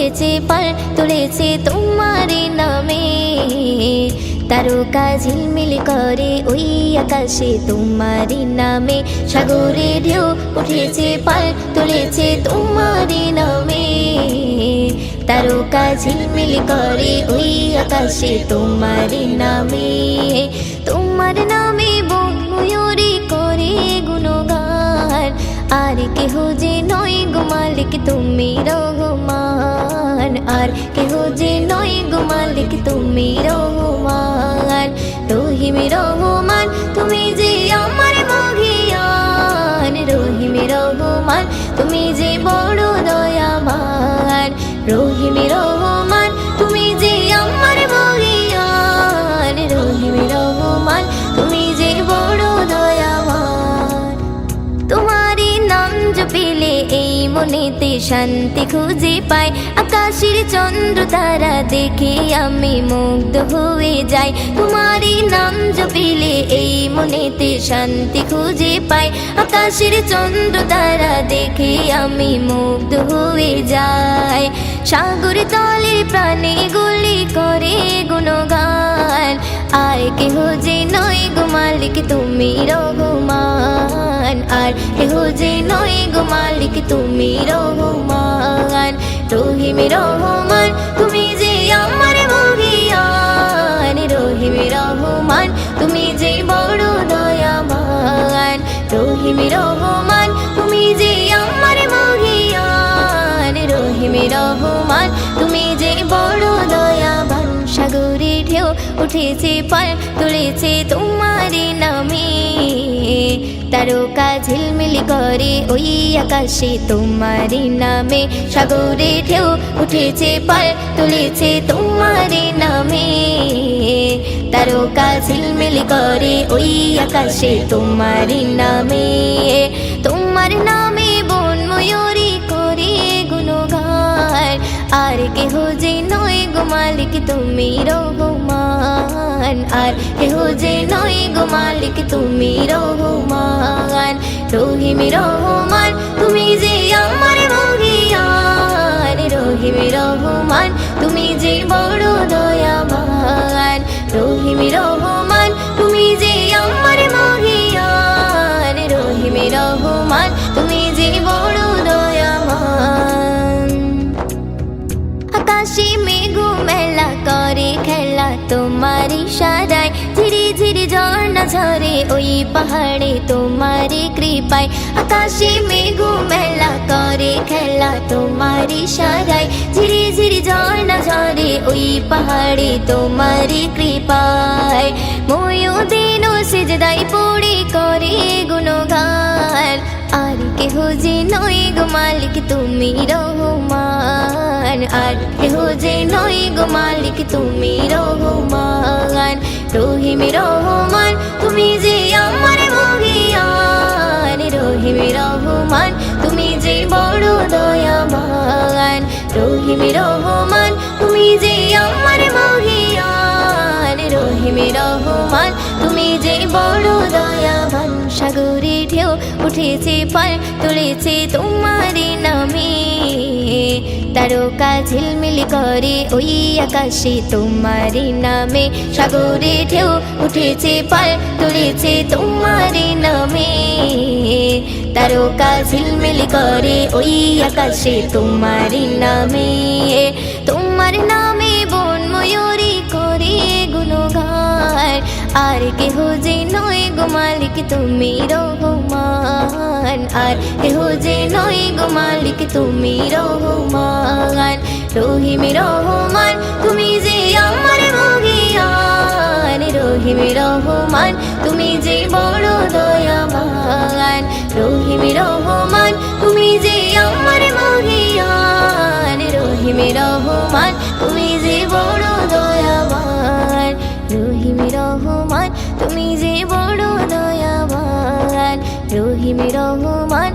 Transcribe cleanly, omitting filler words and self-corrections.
উঠেছে পাল তুলেছে তোমার নামে। তারকা ঝিলমিল করে ওই আকাশে তোমার নামে, সাগরে ঢেউ উঠেছে পাল তুলেছে তোমার নামে। তারকা ঝিলমিল করে ওই আকাশে তোমার নামে। তোমার নামে বন ময়ূরী করে গুণগান, আর কেহ যে নয় গো মালিক তুমি রহমান, আর কেহ যে নয় গো মালিক তুমি রহমান। রহিম রহমান তুমি যে আমার মহিয়ান, রহিম রহমান তুমি যে বড় দয়াবান। রহিম রহমান তুমি যে আমার মহিয়ান, রহিম রহমান তুমি যে বড় দয়াবান। তোমারই নাম জপিলে এই মনেতে শান্তি খুঁজে পাই, আকাশের চন্দ্র তারা দেখে আমি মুগ্ধ হয়ে যাই। তোমারই নাম জপিলে এই মনেতে শান্তি খুঁজে পাই, আকাশের চন্দ্র তারা দেখে আমি মুগ্ধ হয়ে যাই। সাগর তলে প্রাণে গুলি করে গুণগান, আর কেহ যে নয় গো মালিক তুমি রহমান, আর কেহ যে নয় গো মালিক তুমি রহমান। রহিম রহমান তুমি যে আমার মহিয়ান, রহিম রহমান তুমি যে বড় দয়াবান। রহিম রহমান তুমি যে আমার মহিয়ান, রহিম রহমান তুমি যে বড় দয়াবান। সাগরে ঢেউ উঠেছে পাল তুলেছে তোমার নামে, তারকা ঝিলমিল করে ওই আকাশে তোমার নামে। সাগরে ঢেউ উঠেছে পাল তুলেছে তোমার নামে, তারকা ঝিলমিল করে ওই আকাশে তোমার নামে। তোমার নামে বন ময়ূরী করে গুণগান, আর কেহ যে নয় গো মালিক তুমি রহমান, আর কেহ যে নয় গো মালিক তুমি রহমান। রহিম রহমান তুমি যে আমার মহিয়ান, রহিম রহমান তুমি যে বড় দয়াবান। রহিম রহমান তুমি যে আমার মহিয়ান, রহিম রহমান তুমি যে বড় দয়াবান। আকাশে মেঘ মেলা করে খেলা তোমার ইশারায়, ধীরে ধীরে ঝর্ণা ঝরে ওই পাহাড়ে তোমার কৃপায়। আকাশে মেঘ মেলা করে খেলা তোমার ইশারায়, ধীরে ধীরে ঝর্ণা ঝরে ওই পাহাড়ে তোমার কৃপায়। ময়ূদিন সিজদায় পড়ে করে গুণগান, আর কেহ যে নয় গো মালিক তুমি রহমান, আর কেহ যে নয় গো মালিক তুমি রহমান। রহিম রহমান তুমি যে আমার মহিয়ান, রহিম রহমান তুমি যে বড় দয়াবান। রহিম রহমান তুমি যে আমার মহিয়ান, রহিম রহমান তুমি যে বড় দয়াবান। সাগরে ঢেউ উঠেছে পাল তুলেছে তোমার নামে, তারকা ঝিলমিল করে ওই আকাশে তোমার নামে। সাগরে ঢেউ উঠেছে পাল তুলেছে তোমার নামে, তারকা ঝিলমিল করে ওই আকাশে তোমার নামে। তোমার নামে বন ময়ূরী করে গুণগান, আর কেহ যে নয় গো মালিক তুমি রহমান, আর কেহ যে নয় গো মালিক তুমি রহমান। রহিম রহমান তুমি যে আমার মহিয়ান, রহিম রহমান তুমি যে বড় দয়াবান। রহিম রহমান তুমি যে আমার মহিয়ান, রহিম রহমান তুমি যে বড় দয়াবান। রহিম রহমান তুমি যে বড় দয়াবান। রহিম রহমান